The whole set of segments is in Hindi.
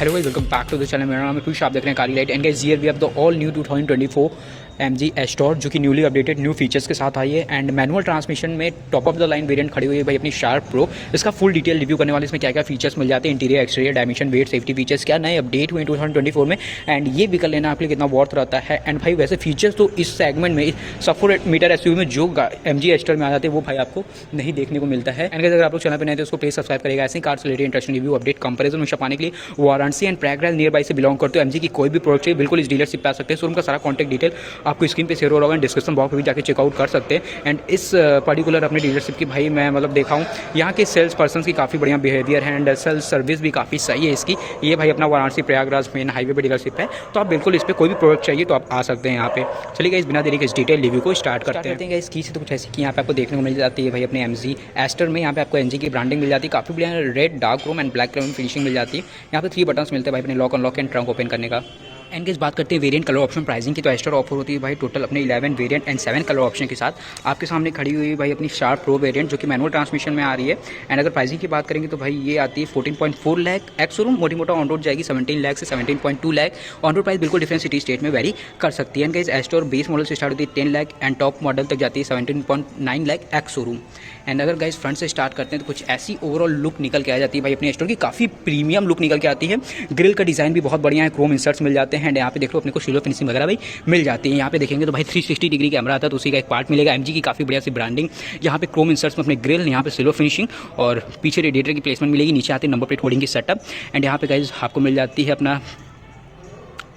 Hello guys, welcome back to the channel. मेरा नाम है पीयूष, आप देख रहे हैं Kali light. And guys here we have the all new 2024 MG Astor जो कि न्यूली अपडेटेड न्यू फीचर्स के साथ आई है। एंड मैनुअल ट्रांसमिशन में top of the line variant खड़ी हुई है भाई अपनी शार्प प्रो। इसका फुल डिटेल रिव्यू करने वाले, इसमें क्या क्या फीचर्स मिल जाते हैं, interior exterior dimension wait safety features क्या नए अपडेट हुए 2024 में, एंड ये व्हीकल लेना आपके लिए कितना वर्थ रहता है। एंड भाई वैसे फीचर्स तो इस सेगमेंट में सब मीटर एसयूवी में जो MG एस्टोर में आ जाते हैं वो भाई आपको नहीं देखने को मिलता है। एंड अगर आप लोग चैनल पर नए तो उसको प्लीज सब्सक्राइब करेगा ऐसे कार से related interesting review update comparison में पाने के लिए। Varanasi and Prayagraj near by से बिलोंग करते हो, MG की कोई भी प्रोडक्ट चाहिए बिल्कुल इस डीलरशिप पे आ सकते हैं। शोरूम का सारा कॉन्टैक्ट डिटेल आपको स्क्रीन पे शेयर हो रहा होगा, डिस्क्रिप्शन बॉक्स में भी जाके चेकआउट कर सकते हैं। एंड इस पर्टिकुलर अपने डीलरशिप की भाई मैं मतलब देखा हूँ, यहाँ के सेल्स पर्सन की काफ़ी बढ़िया बिहेवियर है एंड सेल्स सर्विस भी काफ़ी सही है इसकी। ये भाई अपना वाराणसी प्रयागराज मेन हाईवे पे डीलरशिप है, तो आप बिल्कुल इस पर कोई भी प्रोडक्ट चाहिए तो आप आ सकते हैं यहाँ पे। चलिए इस बिना देरी के इस डिटेल रिव्यू को स्टार्ट करते हैं। इसकी से तो कुछ ऐसी की यहाँ पे आपको देखने को मिल जाती है भाई अपने MG एस्टर में। यहाँ पे आपको MG की ब्रांडिंग मिल जाती है, काफ़ी बढ़िया red dark Chrome and black colour में फिनिशिंग मिल जाती है। यहाँ पे 3 बटन्स मिलते हैं भाई अपने lock unlock and trunk open करने का। एंड की बात करते हैं वेरिएंट कलर ऑप्शन प्राइसिंग की, तो एस्टर ऑफर होती है भाई टोटल अपने 11 वेरिएंट एंड 7 कलर ऑप्शन के साथ। आपके सामने खड़ी हुई है भाई अपनी शार्प प्रो वेरिएंट जो कि मैनुअल ट्रांसमिशन में आ रही है। एंड अगर प्राइसिंग की बात करेंगे तो भाई ये आती है 14.4 लाख एक्स शोरूम, मोटी मोटा ऑन रोड जाएगी 17 लाख से 17.2 लाख। ऑन रोड प्राइस बिल्कुल डिफरेंट सिटी स्टेट में वेरी कर सकती है। And guys Astor base model से स्टार्ट होती है 10 लाख एंड टॉप मॉडल तक जाती है 17.9 लाख एक्स शोरूम। एंड अगर गाइस फ्रंट से स्टार्ट करते हैं तो कुछ ऐसी ओवरऑल लुक निकल के आ जाती है भाई अपनी एस्टर की, काफ़ी प्रीमियम लुक निकल के आती है। ग्रिल का डिज़ाइन भी बहुत बढ़िया है, क्रोम इंसर्ट्स मिल जाते हैं। एंड यहाँ पे देखो अपने को सिल्वर फिनिशिंग वगैरह भाई मिल जाती है। यहाँ पे देखेंगे तो भाई 360 डिग्री कैमरा आता है, तो उसी का एक पार्ट मिलेगा। MG की काफ़ी बढ़िया सी ब्रांडिंग, यहाँ पे क्रोम इंसर्ट्स में अपने ग्रिल, यहाँ पे सिल्वर फिनिशिंग और पीछे रेडिएटर की प्लेसमेंट मिलेगी। नीचे आते हैं नंबर प्लेट होल्डिंग की सेटअप। एंड यहाँ पे गाइस आपको मिल जाती है अपना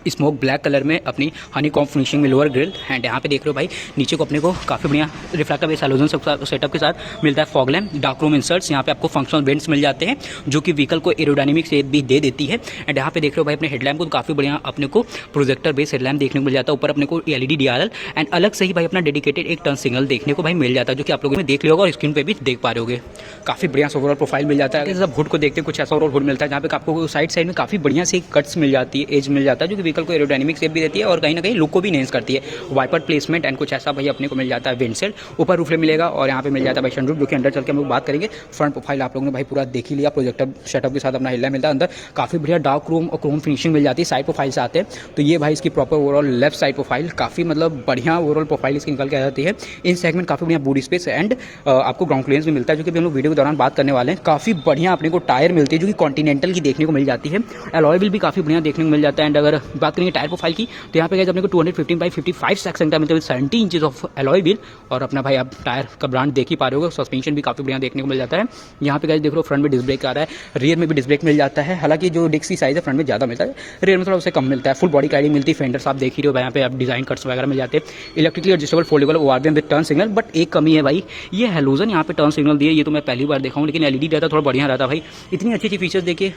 स्मोक ब्लैक कलर में अपनी हनी कॉम फिनिशिंग में लोअर ग्रिल। एंड यहाँ पे देख रहे हो भाई नीचे को अपने को काफ़ी बढ़िया रिफ्लेक्टर बेस हैलोजन सेटअप के साथ मिलता है। Fog lamp, dark room inserts, यहाँ पे आपको फंक्शनल वेंट्स मिल जाते हैं जो कि व्हीकल को एरोडायनेमिक शेप भी दे देती है। एंड यहाँ पे देख रहे हो भाई अपने हेडलैम्प को काफ़ी बढ़िया अपने को प्रोजेक्टर बेस हेडलैम्प देखने को मिल जाता है। ऊपर अपने को LED DRL एंड अलग से ही भाई अपना डेडिकेटेड एक टर्न सिग्नल देखने को भाई मिल जाता है, जो कि आप लोगों ने देख लिया होगा और स्क्रीन पर भी देख पा रहे होगे। काफ़ी बढ़िया ओवरऑल प्रोफाइल मिल जाता है। जब हुड को देखते हैं कुछ ऐसा ओवरऑल हुड मिलता है जहाँ पे आपको साइड में काफ़ी बढ़िया से कट्स मिल जाती है, एज मिल जाता है, जो कि व्हीकल को एरोडायनेमिक शेप भी देती है और कहीं ना कहीं लुक को भी एनहांस करती है। वाइपर प्लेसमेंट एंड कुछ ऐसा भाई अपने को मिल जाता है। विंडशील्ड, ऊपर रूफ मिलेगा और यहाँ पे मिल जाता है भाई सनरूफ, जो कि अंदर चल के हम लोग बात करेंगे। फ्रंट प्रोफाइल आप लोगों ने भाई पूरा देख ही लिया, प्रोजेक्टर सेटअप के साथ अपना हेडलाइट मिलता है। अंदर काफ़ी बढ़िया डार्क क्रोम और क्रोम फिनिशिंग मिल जाती है। साइड प्रोफाइल से आते हैं तो ये भाई इसकी proper overall left side profile काफ़ी मतलब बढ़िया ओवरऑल प्रोफाइल इसकी निकल के आ जाती है। इन सेगमेंट काफ़ी बढ़िया बूट स्पेस एंड आपको ग्राउंड क्लियरेंस भी मिलता है, जो कि हम लोग वीडियो के दौरान बात करने वाले हैं। काफ़ी बढ़िया अपने को टायर मिलती है जो कि कॉन्टिनेंटल की देखने को मिल जाती है। अलॉय व्हील भी काफ़ी बढ़िया देखने को मिल जाता है। एंड अगर बात करेंगे टायर प्रोफाइल की तो यहाँ पे अपने को 215/55 सेंटीमीटर मिलते हैं 70 इंचेस ऑफ अलॉय व्हील। और अपना भाई आप टायर का ब्रांड देख ही पा रहे हो, सस्पेंशन भी काफ़ी बढ़िया देखने को मिल जाता है। यहाँ पे गाइस देख लो फ्रंट में डिस्क ब्रेक आ रहा है, रियर में भी डिस्क ब्रेक मिल जाता है। हालांकि जो डिस्क की साइज है फ्रंट में ज़्यादा मिलता है, रियर में थोड़ा उससे कम मिलता है। फुल बॉडी क्लाइडिंग मिलती है। फेंडर्स आप देख ही रहे हो, यहाँ पे आप डिजाइन कट्स वगैरह मिल जाते हैं। Electrically adjustable foldable ORVM with turn signal, but एक कमी है भाई, ये हैलोजन यहाँ पे टर्न सिग्नल दिए, ये तो मैं पहली बार देखा हूँ, लेकिन LED रहता थोड़ा बढ़िया रहता भाई। इतनी अच्छी फीचर्स देखिए,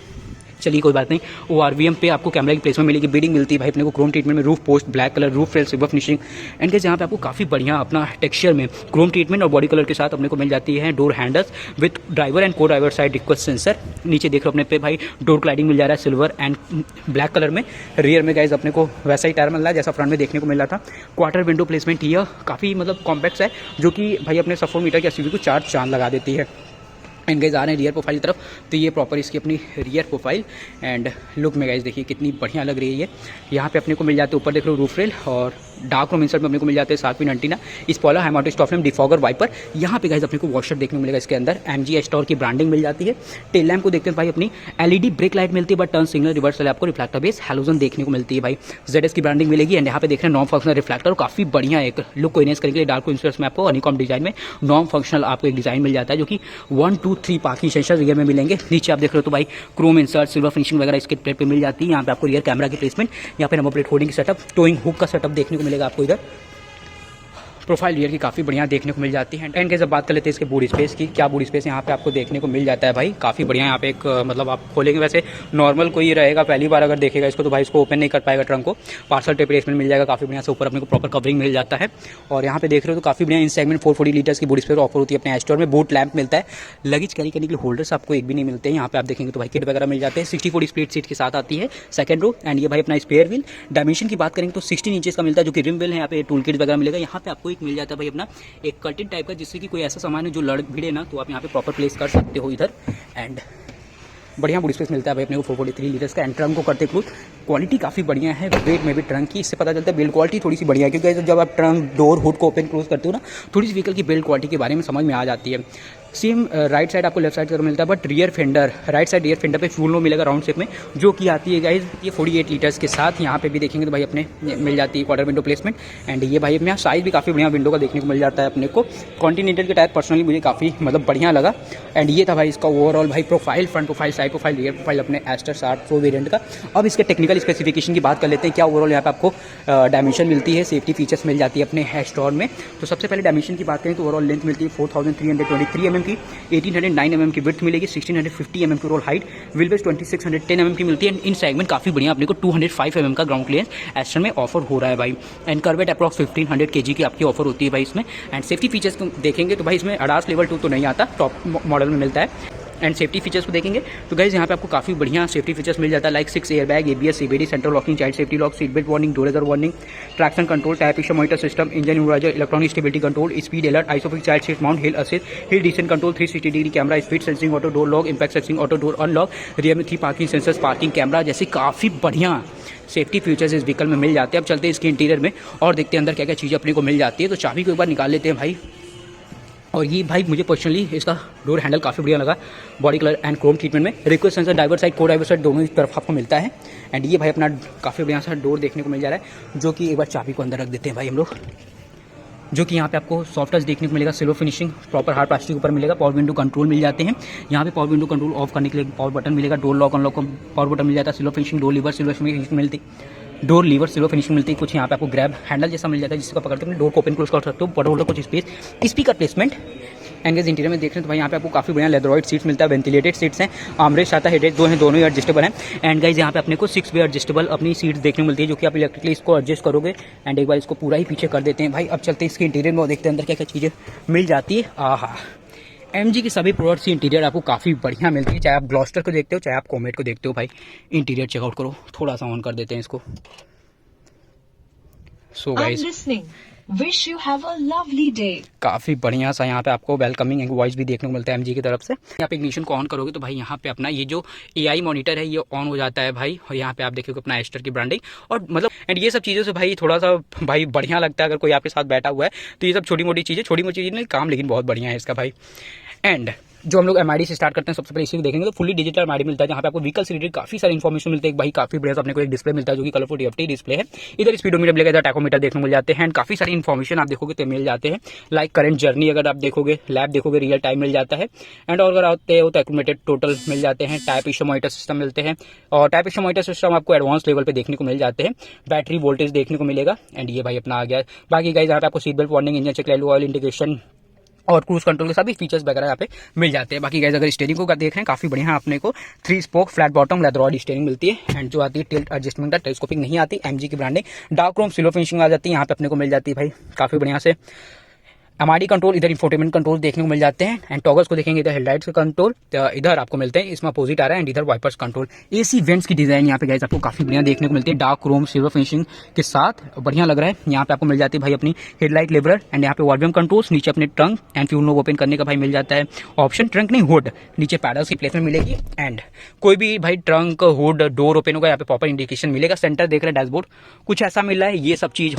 चलिए कोई बात नहीं। ORVM पे आपको कैमरा की प्लेसमेंट मिलेगी, बीडिंग मिलती है भाई अपने को क्रोम ट्रीटमेंट में, roof post black colour, roof rail silver finishing. And guys यहाँ पे आपको काफ़ी बढ़िया अपना टेक्सचर में क्रोम ट्रीटमेंट और बॉडी कलर के साथ अपने को मिल जाती है door handles with driver and को ड्राइवर साइड रिक्वेस्ट सेंसर। नीचे देख रहे हो अपने पे भाई डोर क्लाइडिंग मिल जा रहा है सिल्वर एंड ब्लैक कलर में। रियर में गाइस अपने को वैसा ही टायर मिल रहा है जैसा फ्रंट में देखने को मिल रहा था। क्वार्टर विंडो प्लेसमेंट यह काफ़ी मतलब कॉम्पैक्ट है, जो कि भाई अपने 4 मीटर के SUV को 4 चांद लगा देती है। एंड गाइस आ रहे हैं रियर प्रोफाइल की तरफ, तो ये प्रॉपर इसकी अपनी रियर प्रोफाइल एंड लुक में गाइस देखिए कितनी बढ़िया लग रही है ये। यहाँ पे अपने को मिल जाते हैं ऊपर देख लो रूफ रेल और डार्क रूम इंसर्ट में अपने को मिल जाते हैं shark fin antenna, spoiler, high mounted stop lamp, defogger, wiper. यहाँ पे गाइस अपने को वॉशर देखने को मिलेगा इसके अंदर। MG एस्टोर की ब्रांडिंग मिल जाती है। टेल लैम्प को देखते हैं भाई अपनी LED ब्रेक लाइट मिलती है, बट टर्न सिग्नल रिवर्सल आपको रिफ्लेक्टर बेस हैलोजन देखने को मिलती है भाई। ZS की ब्रांडिंग मिलेगी। एंड यहाँ पे देख रहे हैं नॉन फंक्शनल रिफ्लेक्टर, काफ़ी बढ़िया एक लुक को इनहेंस करने के लिए डार्क इंसर्ट्स में आपको हनीकॉम डिजाइन में नॉन फंक्शनल आपको एक डिजाइन मिल जाता है, जो कि 1 2 3 पार्किंग सेंसर रियर में मिलेंगे। नीचे आप देख रहे हो तो भाई क्रोम इंसर्ट सिल्वर फिनिशिंग वगैरह इसके प्लेट पे मिल जाती है। यहाँ पे आपको रियर कैमरा की प्लेसमेंट, यहाँ पे number plate holding setup, towing hook का सेटअप देखने को मिलेगा आपको इधर। प्रोफाइल रियर की काफ़ी बढ़िया देखने को मिल जाती है। एंड जब बात कर लेते हैं इसके बूट स्पेस की, क्या बूट स्पेस यहाँ पे आपको देखने को मिल जाता है भाई, काफ़ी बढ़िया। यहाँ पे एक मतलब आप खोलेंगे, वैसे नॉर्मल कोई रहेगा पहली बार अगर देखेगा इसको तो भाई इसको ओपन नहीं कर पाएगा ट्रंक को। पार्सल टेप प्लेसमेंट मिल जाएगा काफ़ी बढ़िया से, ऊपर अपने को प्रॉपर कवरिंग मिल जाता है। और यहाँ पे देख रहे हो तो काफ़ी बढ़िया इन सेगमेंट 440 लीटर्स की बूट स्पेस ऑफर होती है अपने एस्टोर में। बूट लैंप मिलता है, लगेज कैरी करने के लिए होल्डर्स आपको एक भी नहीं मिलते हैं। यहाँ पे आप देखेंगे तो भाई किट वगैरह मिल जाते हैं। 60/40 स्प्लिट सीट के साथ आती है सेकंड रो। एंड ये भाई अपना स्पेयर व्हील, डायमेंशन की बात करेंगे तो 16 इंचेस का मिलता है, जो कि रिम व्हील है। यहाँ पे टूल किट वगैरह मिलेगा। यहाँ पे आपको एक मिल जाता है भाई अपना एक कर्टेन टाइप का, जिससे कि कोई ऐसा सामान है जो लड़ भिड़े ना, तो आप यहाँ पे प्रॉपर प्लेस कर सकते हो इधर। एंड बढ़िया बूट स्पेस मिलता है भाई अपने को 443 लीटर्स का। एंड ट्रंक को करते क्रूज क्वालिटी काफ़ी बढ़िया है, वेट में भी ट्रंक की, इससे पता चलता है बिल्ड क्वालिटी थोड़ी सी बढ़िया है, क्योंकि जब आप ट्रंक डोर हुड को ओपन क्लोज करते हो ना, थोड़ी सी व्हीकल की बिल्ड क्वालिटी के बारे में समझ में आ जाती है। सेम राइट साइड आपको लेफ्ट साइड का मिलता है, but rear fender, right side rear fender पे फ्यूल नो मिलेगा राउंड शेप में, जो कि आती है गाइज ये 48 लीटर्स के साथ। यहाँ पे भी देखेंगे तो भाई अपने मिल जाती है क्वार्टर विंडो प्लेसमेंट। एंड ये भाई अपने साइज भी काफ़ी बढ़िया विंडो का देखने को मिल जाता है अपने को। कॉन्टिनेंटल के टायर पर्सनली मुझे काफ़ी मतलब बढ़िया लगा। एंड ये था भाई इसका ओवरऑल भाई profile, front profile, side profile, rear profile अपने एस्टर 60 प्रो वेरिएंट का। अब इसके टेक्निकल स्पेसिफिकेशन की बात कर लेते हैं, क्या ओवरऑल यहाँ पे आपको डायमेंशन मिलती है, सेफ्टी फीचर्स मिल जाती है अपने एस्टोर में। तो सबसे पहले डायमेंशन की बात करें तो ओवरऑल लेंथ मिलती है 4323 mm की, 1809 mm की विड्थ मिलेगी, 1650 mm की overall height, wheel base 2610 mm की मिलती है। इन सेगमेंट काफ़ी बढ़िया अपने को 205 mm का ग्राउंड क्लियरेंस एस्टर में ऑफर हो रहा है भाई। एंड कर्वेट अप्रॉक्स 1500 kg की आपकी ऑफर होती है भाई इसमें। एंड सेफ्टी फीचर्स को देखेंगे तो भाई इसमें ADAS लेवल 2 तो नहीं आता, टॉप मॉडल में मिलता है। एंड सेफ्टी फीचर्स को देखेंगे तो गाइज यहाँ पे आपको काफ़ी बढ़िया सेफ्टी फीचर्स मिल जाता है, like 6 airbag, ABS, CBD, central locking, child safety lock, seat belt warning, door warning, traction control, tyre pressure monitor system, engine immobiliser, electronic stability control, speed alert, isofix child seat mount, hill assist, hill descent control, 360 degree camera, speed sensing, auto door lock, impact sensing, auto door unlock, rear में 3 पार्किंग सेंसर्स, पार्किंग कैमरा, जैसे काफ़ी बढ़िया सेफ्टी फीचर्स इस व्हीकल में मिल जाते हैं। अब चलते हैं इसके इंटीरियर में और देखते हैं अंदर क्या क्या चीज़ें अपने को मिल जाती है। तो चाबी को एक बार निकाल लेते हैं भाई। और ये भाई मुझे पर्सनली इसका डोर हैंडल काफ़ी बढ़िया लगा, body colour and Chrome treatment में। रिक्वेस्ट सेंसर, ड्राइवर साइड, को ड्राइवर साइड दोनों ही तरफ आपको मिलता है। एंड ये भाई अपना काफ़ी बढ़िया सा डोर देखने को मिल जा रहा है, जो कि एक बार चाबी को अंदर रख देते हैं भाई हम लोग, जो कि यहाँ पे आपको सॉफ्ट टच देखने को मिलेगा, silver finishing, proper hard plastic ऊपर मिलेगा। पावर विंडो कंट्रोल मिल जाते हैं, यहाँ पे पावर विंडो कंट्रोल ऑफ करने के लिए पावर बटन मिलेगा, डोर लॉक अनलॉक का पावर बटन मिल जाता है, silver finishing, door lever silver finishing मिलती, डोर लीवर सिल्वर फिनिशिंग मिलती है। कुछ यहाँ पे आपको ग्रैब हैंडल जैसा मिल जाता है, जिसको पकड़ते हैं डोर को ओपन क्लोज कर सकते हो, बॉटल होल्डर, कुछ space, speaker placement. And guys interior में देख रहे हैं तो भाई यहाँ पे आपको काफ़ी बढ़िया लेदरॉइड सीट्स मिलता है, वेंटिलेटेड सीट्स हैं, आर्मरेस्ट आता है, हेडरेस्ट दो हैं, दोनों ही एडजस्टेबल हैं। एंड गाइस यहाँ पे अपने को 6 वे एडजस्टेबल अपनी सीट्स देखने को मिलती है, जो कि आप इलेक्ट्रिकली इसको एडजस्ट करोगे। एंड एक बार इसको पूरा ही पीछे कर देते हैं भाई। अब चलते हैं इसके इंटीरियर में और देखते हैं अंदर क्या क्या चीज़ें मिल जाती है। आहा, MG की सभी प्रोडक्ट्स की इंटीरियर आपको काफ़ी बढ़िया मिलती है, चाहे आप ग्लॉस्टर को देखते हो चाहे आप कोमेट को देखते हो भाई। इंटीरियर चेकआउट करो, थोड़ा सा ऑन कर देते हैं इसको। So guys Wish you have a lovely day. काफ़ी बढ़िया सा यहाँ पे आपको वेलकमिंग एक वॉइस भी देखने को मिलता है MG की तरफ से। यहाँ पे इग्निशन को ऑन करोगे तो भाई यहाँ पे अपना ये जो AI मॉनिटर है ये ऑन हो जाता है भाई। और यहाँ पे आप देखोगे अपना एस्टर की ब्रांडिंग और मतलब एंड ये सब चीज़ों से भाई थोड़ा सा भाई बढ़िया लगता है अगर कोई आपके साथ बैठा हुआ है तो ये सब छोटी मोटी चीज़ें नहीं, काम लेकिन बहुत बढ़िया है इसका भाई। एंड जो हम लोग MID से स्टार्ट करते हैं सबसे पहले इसी को देखेंगे तो फुली डिजिटल MID मिलता है, जहाँ पे आपको व्हीकल से रिलेटेड काफी सारी इन्फॉर्मेशन मिलती है। भाई काफी बढ़िया अपने को एक डिस्प्ले मिलता है जो कि कलरफुल TFT डिस्प्ले है। इधर स्पीडोमीटर मिलेगा, इधर टैकोमीटर देखने को मिल जाते हैं। एंड काफी सारी इन्फॉर्मेशन आप देखोगे तो मिल जाते हैं, लाइक करंट जर्नी अगर आप देखोगे, लैब देखोगे, रियल टाइम मिल जाता है। एंड और अगर आते हो तो एक्यूमुलेटेड टोटल मिल जाते हैं, टायर प्रेशर मॉनिटर सिस्टम मिलते हैं और टायर प्रेशर मॉनिटर सिस्टम आपको एडवांस लेवल पे देखने को मिल जाते हैं। बैटरी वोल्टेज देखने को मिलेगा। एंड ये भाई अपना आ गया। बाकी गाइस यहाँ पे आपको seat belt warning, engine check, oil indication और क्रूज कंट्रोल के सभी फीचर्स वगैरह यहाँ पे मिल जाते हैं। बाकी गाइस अगर स्टीयरिंग को देख रहे हैं काफी बढ़िया अपने को 3 स्पोक फ्लैट बॉटम लेदरॉइड स्टीयरिंग मिलती है। एंड जो आती है टिल्ट एडजस्टमेंट का, टेलीस्कोपिक नहीं आती, MG की branding, dark chrome silver finishing आ जाती है यहाँ पे अपने को मिल जाती है भाई काफी बढ़िया से। MID कंट्रोल, इधर इंफोटेनमेंट कंट्रोल देखने को मिल जाते हैं। एंड टॉगल्स को देखेंगे इधर हेडलाइट्स का कंट्रोल इधर आपको मिलते हैं, इसमें अपोजिट आ रहा है। एंड इधर वाइपर्स कंट्रोल। AC वेंट्स की डिजाइन यहाँ पे गाइस आपको काफी बढ़िया देखने को मिलती है, डार्क क्रोम सिल्वर फिनिशिंग के साथ बढ़िया लग रहा है। यहाँ पे आपको मिल जाती है भाई अपनी हेडलाइट लेवलर। एंड यहाँ पे वॉल्यूम कंट्रोल्स, नीचे अपने trunk and fuel knob open करने का भाई मिल जाता है ऑप्शन, ट्रंक नहीं हुड, नीचे पैडल्स की प्लेस में मिलेगी। एंड कोई भी भाई ट्रंक हुड डोर ओपन होगा यहाँ पे प्रॉपर इंडिकेशन मिलेगा। सेंटर देख रहे हैं डैशबोर्ड कुछ ऐसा मिल रहा है, ये सब चीज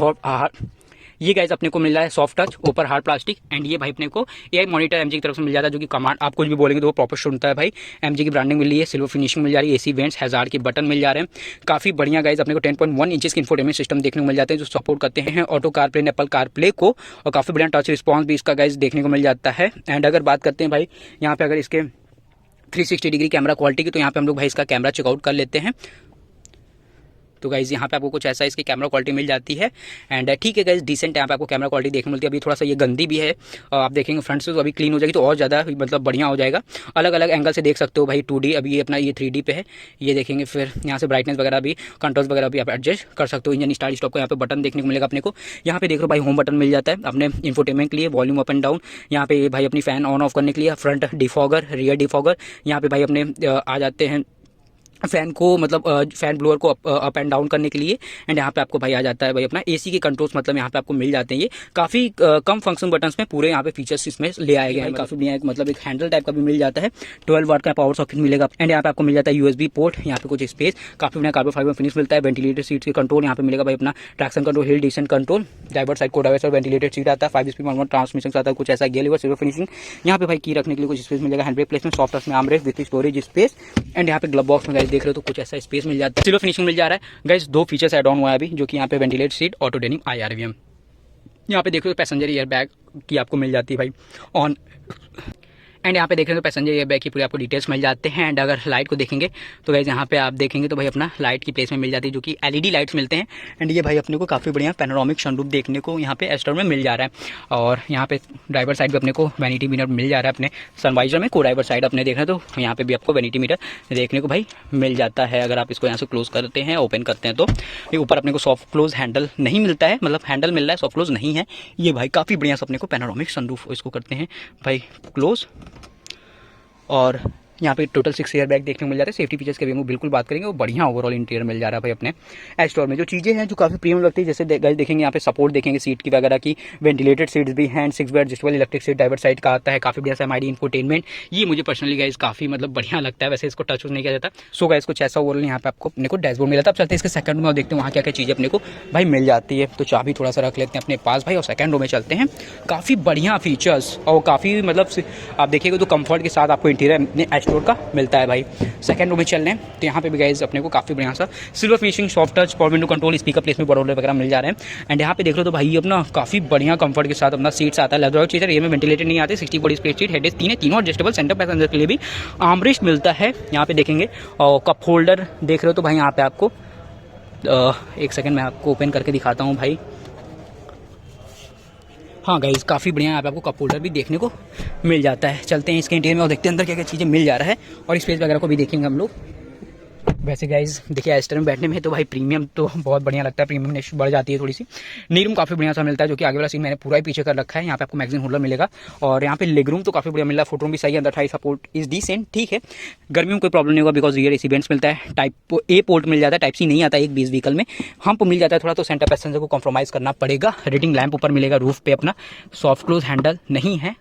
ये गाइस अपने को मिल रहा है सॉफ्ट टच, ऊपर हार्ड प्लास्टिक। एंड ये भाई अपने को AI मॉनिटर MG की तरफ से मिल जाता है, जो कि कमांड आप कुछ भी बोलेंगे तो वो प्रॉपर सुनता है भाई। MG की ब्रांडिंग मिल रही है, सिल्वर फिनिशिंग मिल जा रही है, AC वेंट्स, हैजार्ड के बटन मिल जा रहे हैं। काफी बढ़िया गाइस अपने को 10.1 इंचेस के इंफोटेनमेंट सिस्टम देखने को मिल जाते हैं, जो सपोर्ट करते हैं ऑटो कारप्ले, एप्पल कारप्ले को। और काफी बढ़िया टच रिस्पॉन्स भी इसका गाइस देखने को मिल जाता है। एंड अगर बात करते हैं भाई यहाँ पे अगर इसके 360 डिग्री कैमरा क्वालिटी की, तो यहाँ पे हम लोग भाई इसका कैमरा चेकआउट कर लेते हैं। तो गाइज यहाँ पे आपको कुछ ऐसा इसकी कैमरा क्वालिटी मिल जाती है। एंड ठीक है गाइज, डिसेंट यहाँ पे आपको कैमरा क्वालिटी देखने मिलती है। अभी थोड़ा सा ये गंदी भी है, आप देखेंगे फ्रंट से तो अभी क्लीन हो जाएगी तो और ज़्यादा मतलब बढ़िया हो जाएगा। अलग अलग एंगल से देख सकते हो भाई 2D, अभी ये अपना ये 3D पे है, ये देखेंगे। फिर यहाँ से ब्राइटनेस वगैरह भी, कंट्रोल्स वगैरह भी आप एडजस्ट कर सकते हो। इंजन स्टार्ट स्टॉप का यहाँ पे बटन देखने को मिलेगा अपने को। यहाँ पे देख लो भाई होम बटन मिल जाता है अपने इंफोटेनमेंट के लिए, वॉल्यूम अप एंड डाउन। यहाँ पे भाई अपनी फैन ऑन ऑफ करने के लिए, फ्रंट डिफॉगर, रियर डिफॉगर। यहाँ पे भाई अपने आ जाते हैं फैन को मतलब फैन ब्लोअर को अप एंड डाउन करने के लिए। एंड यहाँ पे आपको भाई आ जाता है भाई अपना एसी के कंट्रोल्स, मतलब यहाँ पे आपको मिल जाते हैं। ये काफ़ी कम फंक्शन बटन्स में पूरे यहाँ पे फीचर्स इसमें ले आए गए हैं। काफ़ी बढ़िया है, मतलब एक हैंडल टाइप का भी मिल जाता है, 12 वाट का पावर सॉकेट मिलेगा। एंड यहाँ पे आपको मिल जाता है यूएसबी पोर्ट, यहाँ पे कुछ स्पेस, काफ़ी बढ़िया कार्बन फाइबर फिनिश मिलता है। वेंटिलेटेड सीट के कंट्रोल यहाँ पे मिलेगा भाई अपना, ट्रैक्शन कंट्रोल, हिल डिसेंट कंट्रोल, ड्राइवर साइड को ड्राइवर साइड वेंटिलेटेड सीट आता है, 5 स्पीड मैनुअल ट्रांसमिशन आता है, कुछ ऐसा गियर लीवर सिल्वर फिनिशिंग। यहाँ पे भाई की रखने के लिए कुछ स्पेस मिलेगा, hand brake placement, soft touch में arm rest with storage space. And यहाँ पे ग्लव बॉक्स में गाइस देख रहे हो तो कुछ ऐसा स्पेस मिल जाता है, सिल्वर फिनिशिंग मिल जा रहा है। गाइस 2 फीचर्स ऐड ऑन हुआ है अभी, जो कि यहाँ पे ventilated seat, auto denim IRVM। यहाँ पे देखो पैसेंजर एयर बैग की आपको मिल जाती है भाई ऑन। एंड यहाँ पे देख रहे हो पैसेंजर एयर बैग की पूरी आपको डिटेल्स मिल जाते हैं। एंड अगर लाइट को देखेंगे तो गाइस यहाँ पे आप देखेंगे तो भाई अपना लाइट की प्लेस में मिल जाती है, जो कि LED लाइट्स मिलते हैं। एंड ये भाई अपने को काफ़ी बढ़िया पैनोरामिक सनरूफ देखने को यहाँ पे एस्टर में मिल जा रहा है। और यहाँ पे ड्राइवर साइड पे अपने को वैनिटी मिरर मिल जा रहा है अपने सनवाइजर में। को ड्राइवर साइड अपने देख रहे हैं तो यहाँ पे भी आपको वैनिटी मिरर देखने को भाई मिल जाता है। अगर आप इसको यहाँ से क्लोज करते हैं, ओपन करते हैं तो ये ऊपर अपने को सॉफ्ट क्लोज हैंडल नहीं मिलता है, मतलब हैंडल मिल रहा है, सॉफ्ट क्लोज नहीं है। ये भाई काफ़ी बढ़िया से अपने को पैनोरामिक सनरूफ इसको करते हैं भाई क्लोज। और यहाँ पे टोटल 6 एयर बैग देखने को मिल जाते हैं। सेफ्टी फीचर्स के भी हम बिल्कुल बात करेंगे, वो बढ़िया ओवरऑल इंटीरियर मिल जा रहा है भाई अपने एस्टोर में। जो चीज़ें हैं जो काफ़ी प्रीमियम लगती है, जैसे गाइस देखेंगे यहाँ पे सपोर्ट देखेंगे सीट की वगैरह की, वेंटिलेटेड सीट्स भी हैं, 6 वे adjustable electric seat driver side का आता है, काफ़ी बढ़िया MID इंफोटेनमेंट। ये मुझे पर्सनली गाइस काफ़ी मतलब बढ़िया लगता है, वैसे इसको टच नहीं किया जाता। सो गाइस कुछ ऐसा ओवरऑल यहाँ पे आपको अपने को डैशबोर्ड मिला था। अब चलते हैं इसके सेकंड में और देखते हैं वहाँ क्या क्या चीज़ें अपने को भाई मिल जाती है। तो चाबी थोड़ा सा रख लेते हैं अपने पास भाई और सेकंड रो में चलते हैं। काफ़ी बढ़िया फीचर्स और काफ़ी मतलब आप देखिएगा तो कंफर्ट के साथ आपको इंटीरियर अपने एस्टोर का मिलता है भाई। सेकंड रो में चल रहे हैं तो यहाँ पे भी गाइस अपने को काफ़ी बढ़िया सा silver finishing, soft touch, power window control, speaker placement border वगैरह मिल जा रहे हैं। एंड यहाँ पे देख लो तो भाई अपना काफ़ी बढ़िया कंफर्ट के साथ अपना सीट्स आता है। लेदर चीज़ ये में वेंटिलेटेड नहीं आते, 60 बॉडी स्पेस सीट, हेड तीन है, तीनों एडजस्टेबल। सेंटर पैसेंजर के लिए भी आर्मरेस्ट मिलता है यहाँ पे देखेंगे। और कप होल्डर देख रहे हो तो भाई यहाँ पे आपको एक सेकेंड मैं आपको ओपन करके दिखाता हूँ भाई। हाँ गाइस काफ़ी बढ़िया यहाँ पे आपको कप होल्डर भी देखने को मिल जाता है। चलते हैं इसके इंटीरियर में और देखते हैं अंदर क्या क्या चीज़ें मिल जा रहा है और स्पेस वगैरह को भी देखेंगे हम लोग। वैसे गाइस देखिए एस्टर में बैठने में तो भाई प्रीमियम तो बहुत बढ़िया लगता है, प्रीमियम बढ़ जाती है थोड़ी सी। नी रूम काफ़ी बढ़िया सा मिलता है, जो कि आगे वाला सीन मैंने पूरा ही पीछे कर रखा है। यहाँ पे आपको मैगजीन होल्डर मिलेगा और यहाँ पे लेग रूम तो काफ़ी बढ़िया मिल रहा है। फुट रूम भी सही है, अंदर 28 सपोर्ट इज डिसेंट, ठीक है। गर्मियों में कोई प्रॉब्लम नहीं होगा बिकॉज रियर AC वेंट्स मिलता है। टाइप A पोर्ट मिल जाता है, टाइप C नहीं आता है एक 20 व्हीकल में। हम्प मिल जाता है थोड़ा, तो सेंटर पैसेंजर को कॉम्प्रोमाइज़ करना पड़ेगा। रीडिंग लैंप ऊपर मिलेगा, रूफ पे अपना सॉफ्ट क्लोज हैंडल नहीं है।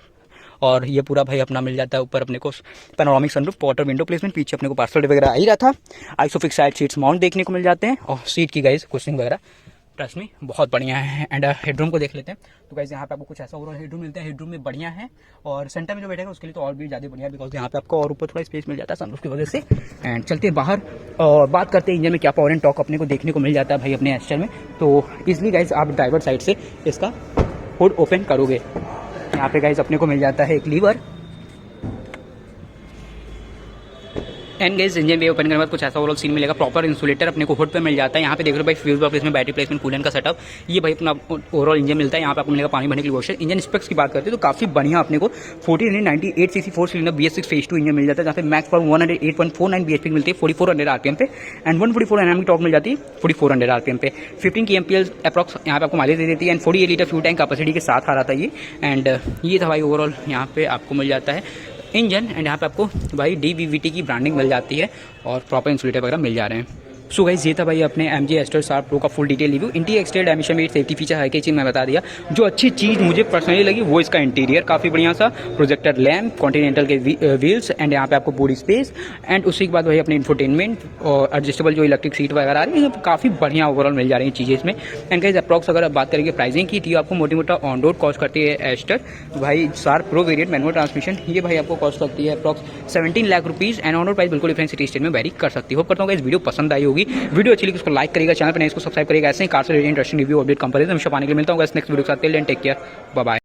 और ये पूरा भाई अपना मिल जाता है ऊपर अपने को panoramic sunroof, Potter window placement, पीछे अपने को पार्सल वगैरह आ ही रहा था। आइसोफिक्स साइड सीट्स माउंट देखने को मिल जाते हैं और सीट की गाइस कुशनिंग वगैरह ट्रस्ट में बहुत बढ़िया है। एंड हेडरूम को देख लेते हैं तो गाइस यहाँ पे आपको कुछ ऐसा ओवरऑल हेडरूम मिलता है। हेडरूम में बढ़िया है और सेंटर में जो बैठेगा उसके लिए तो और भी ज़्यादा बढ़िया है बिकॉज यहाँ पे आपको और ऊपर थोड़ा स्पेस मिल जाता है सनरूफ की वजह से। एंड चलते हैं बाहर और बात करते हैं इंजन में क्या पावर एंड टॉर्क अपने को देखने को मिल जाता है भाई अपने एस्टर में। तो इजली गाइस आप ड्राइवर साइड से इसका हुड ओपन करोगे, यहाँ पे गाइस अपने को मिल जाता है एक लीवर। एंड गाइस इंजन भी ओपन करने के बाद कुछ ऐसा ओवरऑल सीन मिलेगा। प्रॉपर इंसुलेटर अपने को हुड पे मिल जाता है। यहाँ पे देख रहे हो भाई fuse box placement, battery placement, coolant का सेटअप, ये भाई अपना ओवरऑल इंजन मिलता है। यहाँ पे आपको मिलेगा पानी भरने के लिए वॉशर। इंजन स्पेक्स की बात करते हैं तो काफी बढ़िया अपने को 1498 cc 4 cylinder BS6 phase 2 engine मिल जाता है, जहाँ पे मैक्स पावर 108.49 bhp मिलती है 4400 RPM पे। एंड 144 Nm की टॉप मिल जाती है 4400 RPM पे। 15 kmpl अप्रॉक्स यहाँ पे आपको माइलेज दे देती है। And 48 litre fuel tank capacity के साथ आ रहा था ये। एंड ये था भाई ओवरऑल यहाँ पे आपको मिल जाता है इंजन। एंड यहाँ पे आपको भाई DVVT की ब्रांडिंग मिल जाती है और प्रॉपर इंसुलेटर वगैरह मिल जा रहे हैं। सो गाइस ये था भाई अपने MG एस्टर शार्प प्रो का full detail review. Interior exterior dimension में सेफ्टी फीचर हर एक चीज़ मैं बता दिया। जो अच्छी चीज़ मुझे पर्सनली लगी वो इसका इंटीरियर काफ़ी बढ़िया सा, प्रोजेक्टर लैम्प, कॉन्टिनेंटल के व्हील्स एंड यहाँ पे आपको बॉडी स्पेस एंड उसी के बाद भाई अपने इंफोटेनमेंट और एडजस्टेबल जो इलेक्ट्रिक सीट वगैरह आ रही है काफ़ी बढ़िया ओवरऑल मिल जा रही है चीज़ें इसमें। एंड गाइस अप्रॉक्स अगर आप बात करेंगे प्राइसिंग की थी आपको मोटी मोटा ऑन रोड कॉस्ट करती है एस्टर भाई sharp pro variant manual transmission, ये भाई आपको कॉस्ट करती है approx 17 lakh rupees. And on road price बिल्कुल डिफरेंट सिटी स्टेट में वेरी कर सकती है। होप करता हूँ इस वीडियो पसंद आई होगी। वीडियो अच्छी उसको लाइक करेगा, चैनल पर नहीं इसको सब्सक्राइब करेगा। ऐसे ही कार से related interesting review update comparison हमेशा पाने के लिए मिलता हूँ नेक्स्ट वीडियो के साथ। Take care, bye bye.